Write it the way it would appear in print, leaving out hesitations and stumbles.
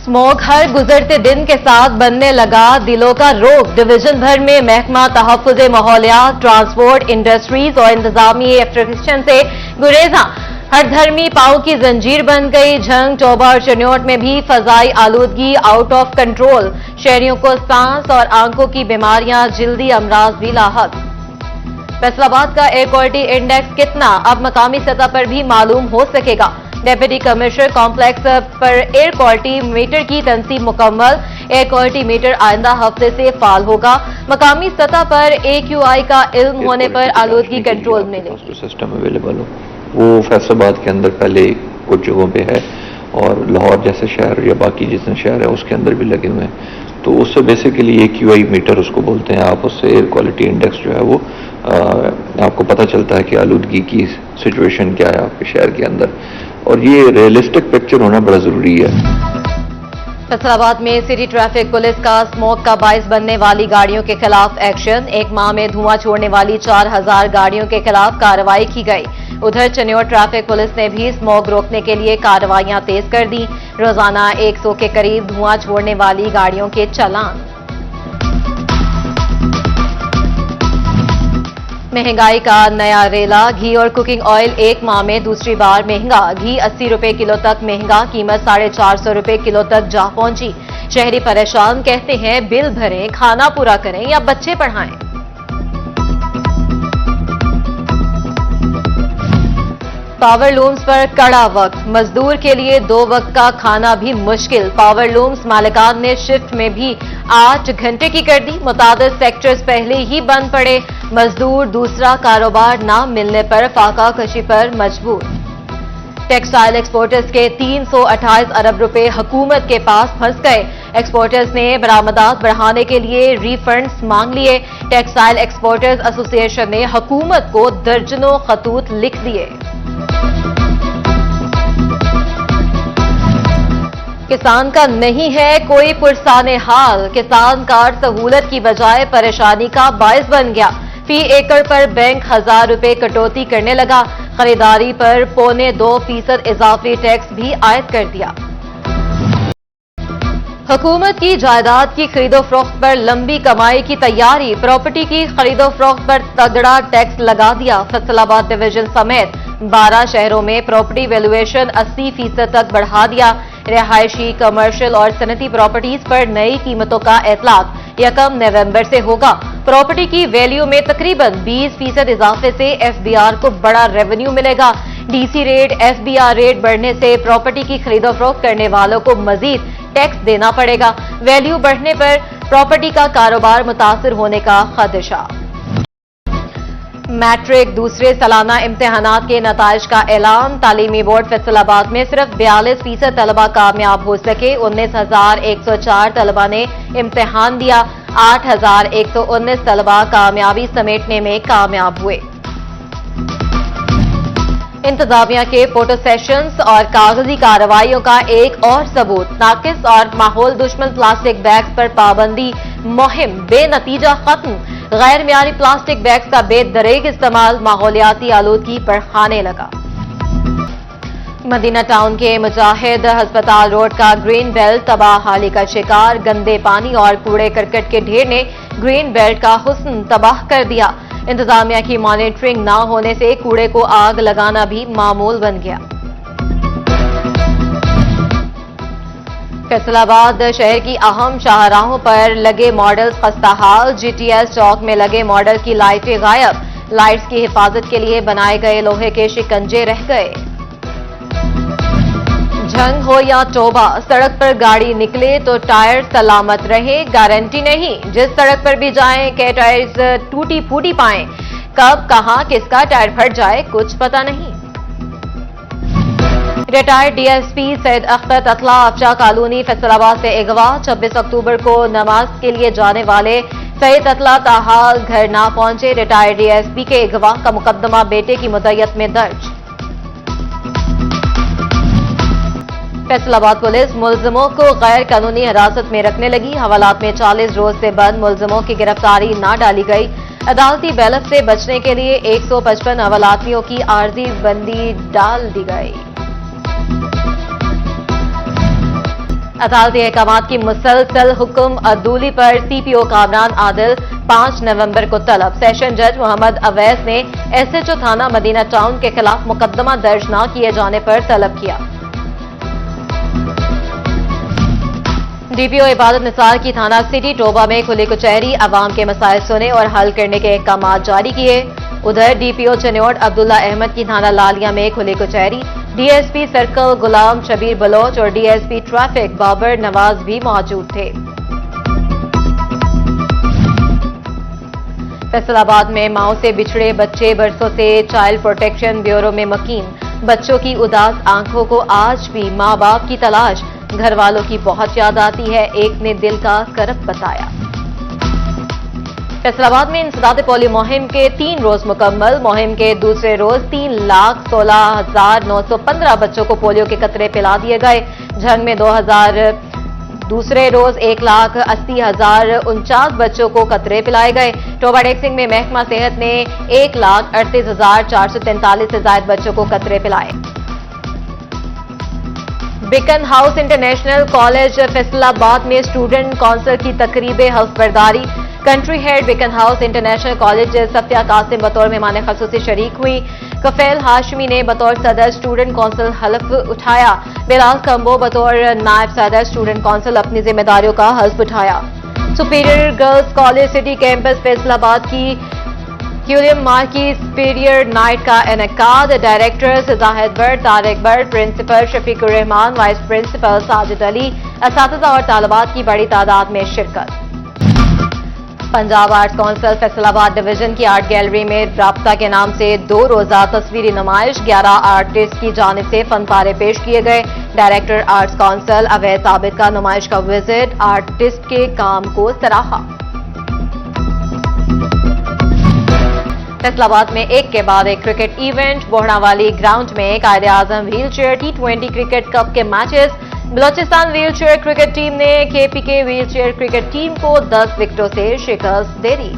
Smog हर गुजरते दिन के साथ बनने लगा दिलों का रोग। डिवीजन भर में महकमा तहफ्फुज़े माहौलियात, ट्रांसपोर्ट, इंडस्ट्रीज और इंतजामी एफिशिएंसी से गुरेजा हर धर्मी पाँव की जंजीर बन गई। झंग, टोबा और चनियोट में भी फजाई आलूदगी आउट ऑफ कंट्रोल। शहरियों को सांस और आंखों की बीमारियां, जिल्दी अमराज भी लाहक। फैसलाबाद का एयर क्वालिटी इंडेक्स कितना, अब मकामी सतह पर भी मालूम हो सकेगा। डेप्यूटी कमिश्नर कॉम्प्लेक्स पर एयर क्वालिटी मीटर की तंसीब मुकम्मल। एयर क्वालिटी मीटर आइंदा हफ्ते से फाल होगा। मकामी सतह पर AQI का इल्म होने पर आलूदगी कंट्रोल मिलेगी। सिस्टम अवेलेबल हो, वो फैसलाबाद के अंदर पहले कुछ जगहों पे है और लाहौर जैसे शहर या बाकी जितने शहर है उसके अंदर भी लगे हुए हैं। तो उससे बेसिकली AQI मीटर उसको बोलते हैं आप, उससे एयर क्वालिटी इंडेक्स जो है वो आपको पता चलता है कि आलूदगी की सिचुएशन क्या है आपके शहर के अंदर, और ये रियलिस्टिक पिक्चर होना बड़ा जरूरी है। फैसलाबाद में सिटी ट्रैफिक पुलिस का स्मोक का बाइस बनने वाली गाड़ियों के खिलाफ एक्शन। एक माह में धुआं छोड़ने वाली 4000 गाड़ियों के खिलाफ कार्रवाई की गई। उधर चनियोट ट्रैफिक पुलिस ने भी स्मोक रोकने के लिए कार्रवाइयां तेज कर दी। रोजाना 100 के करीब धुआं छोड़ने वाली गाड़ियों के चालान। महंगाई का नया रेला, घी और कुकिंग ऑयल एक माह में दूसरी बार महंगा। घी 80 रुपए किलो तक महंगा, कीमत 450 रुपए किलो तक जा पहुंची। शहरी परेशान, कहते हैं बिल भरें, खाना पूरा करें या बच्चे पढ़ाएं। पावर लूम्स पर कड़ा वक्त, मजदूर के लिए 2 वक्त का खाना भी मुश्किल। पावर लूम्स मालिकान ने शिफ्ट में भी 8 घंटे की कर दी। मुतादिद सेक्टर्स पहले ही बंद पड़े। मजदूर दूसरा कारोबार न मिलने पर फाका कशी पर मजबूर। टेक्सटाइल एक्सपोर्टर्स के 328 अरब रुपए हुकूमत के पास फंस गए। एक्सपोर्टर्स ने बरामदात बढ़ाने के लिए रिफंड्स मांग लिए। टेक्सटाइल एक्सपोर्टर्स एसोसिएशन ने हुकूमत को दर्जनों खतूत लिख दिए। किसान का नहीं है कोई पुरसाने हाल, किसान कार्ड सहूलत की बजाय परेशानी का बायस बन गया। फी एकड़ पर बैंक 1000 रुपए कटौती करने लगा। खरीदारी पर 2.25% इजाफी टैक्स भी आयद कर दिया। हुकूमत की जायदाद की खरीदो फरोख्त पर लंबी कमाई की तैयारी। प्रॉपर्टी की खरीदो फरोख्त पर तगड़ा टैक्स लगा दिया। फैसलाबाद डिवीजन समेत 12 शहरों में प्रॉपर्टी वैल्यूएशन 80% तक बढ़ा दिया। रिहायशी, कमर्शियल और सनती प्रॉपर्टीज पर नई कीमतों का इतलाक 1 नवंबर से होगा। प्रॉपर्टी की वैल्यू में तकरीबन 20% इजाफे से FBR को बड़ा रेवेन्यू मिलेगा। DC रेट, FBR रेट बढ़ने से प्रॉपर्टी की खरीदो फरोख्त करने वालों को मजीद टैक्स देना पड़ेगा। वैल्यू बढ़ने पर प्रॉपर्टी का कारोबार मुतासिर होने का खदशा। मैट्रिक दूसरे सालाना इम्तिहानात के नताइज का ऐलान। तालीमी बोर्ड फैसलाबाद में सिर्फ 42% तलबा कामयाब हो सके। 19,104 तलबा ने इम्तिहान दिया। 8,119 तलबा कामयाबी समेटने में कामयाब हुए। इंतजामिया के फोटो सेशंस और कागजी कार्रवाइयों का एक और सबूत। नाकिस और माहौल दुश्मन प्लास्टिक बैग्स पर पाबंदी मुहिम बेनतीजा खत्म। गैर मियारी प्लास्टिक बैग्स का बेदरेग इस्तेमाल माहौलियाती आलूदगी बढ़ाने लगा। मदीना टाउन के मुजाहिद हस्पताल रोड का ग्रीन बेल्ट तबाहहाली का शिकार। गंदे पानी और कूड़े करकट के ढेर ने ग्रीन बेल्ट का हुस्न तबाह कर दिया। इंतजामिया की मॉनिटरिंग न होने से कूड़े को आग लगाना भी मामूल बन गया। फैसलाबाद शहर की अहम शाहराहों पर लगे मॉडल्स खस्ताहाल। GTS चौक में लगे मॉडल की लाइटें गायब। लाइट्स की हिफाजत के लिए बनाए गए लोहे के शिकंजे रह गए। झंग हो या टोबा, सड़क पर गाड़ी निकले तो टायर सलामत रहे, गारंटी नहीं। जिस सड़क पर भी जाएं के टायर टूटी फूटी पाएं। कब कहां किसका टायर फट जाए कुछ पता नहीं। Retired DSP Syed Akhtar Tatla Afza colony Faisalabad से अगवा। 26 अक्टूबर को नमाज के लिए जाने वाले सैयद ततला ताहाल घर ना पहुंचे। रिटायर्ड DSP के अगवा का मुकदमा बेटे की मुद्दत में दर्ज। फैसलाबाद पुलिस मुलजिमों को गैर कानूनी हिरासत में रखने लगी। हवालात में 40 रोज से बंद मुलजिमों की गिरफ्तारी न डाली गई। अदालती बैलफ से बचने के लिए 155 हवालातियों की आर्जी बंदी डाल दी गई। अदालती अहकामात की मुसलसल हुक्म अदूली पर CPO कामरान आदिल 5 नवंबर को तलब। सेशन जज मोहम्मद अवैस ने SHO थाना मदीना टाउन के खिलाफ मुकदमा दर्ज न किए जाने पर तलब किया। DPO इबादत निसार की थाना सिटी टोबा में खुली कचहरी अवाम के मसाइल सुने और हल करने के अहकाम जारी किए। उधर DPO चन्योट अब्दुल्ला अहमद की थाना लालिया में खुली कचहरी। DSP सर्कल गुलाम शबीर बलोच और DSP ट्रैफिक बाबर नवाज भी मौजूद थे। फैसलाबाद में माओ से बिछड़े बच्चे बरसों से चाइल्ड प्रोटेक्शन ब्यूरो में मकीन। बच्चों की उदास आंखों को आज भी माँ बाप की तलाश। घर वालों की बहुत याद आती है, एक ने दिल का करब बताया। फैसलाबाद में इंसदाद पोलियो मुहिम के 3 रोज मुकम्मल। मुहिम के दूसरे रोज 3,16,915 बच्चों को पोलियो के कतरे पिला दिए गए। झंग में 2000 दूसरे रोज 1,80,049 बच्चों को कतरे पिलाए गए। टोबा डेक्सिंग में महकमा सेहत ने 1,38,443 से ज्यादा बच्चों को कतरे पिलाए। Beaconhouse international college Faisalabad में स्टूडेंट काउंसिल की तकरीब हल्फबरदारी। Country head Beaconhouse international college Safia Qasim बतौर मेहमान खसूसी शरीक हुई। कफैल हाशमी ने बतौर सदर स्टूडेंट काउंसिल हल्फ उठाया। बिलाल कंबो बतौर नायब सदर स्टूडेंट काउंसिल अपनी जिम्मेदारियों का हल्फ उठाया। Superior girls college city campus Faisalabad की क्यूलियम मार की सुपीरियर नाइट का इनेकाद। Director Zahid Butt, Tariq Butt, principal Shafiqur Rehman, vice principal Sajid Ali, असातिज़ा और तालिबात की बड़ी तादाद में शिरकत। Punjab arts council Faisalabad division की आर्ट गैलरी में राब्ता के नाम से 2 रोजा तस्वीरी नुमाइश। 11 आर्टिस्ट की जानिब से फनपारे पेश किए गए। Director arts council Awais Abid का नुमाइश का विजिट, आर्टिस्ट के काम को सराहा। फैसलाबाद में एक के बाद एक क्रिकेट इवेंट। बोहड़ावाली ग्राउंड में Quaide Azam wheelchair T20 cricket cup के matches. Balochistan wheelchair cricket team ने KPK wheelchair cricket team को 10 विकेटों से शिकस्त दे दी।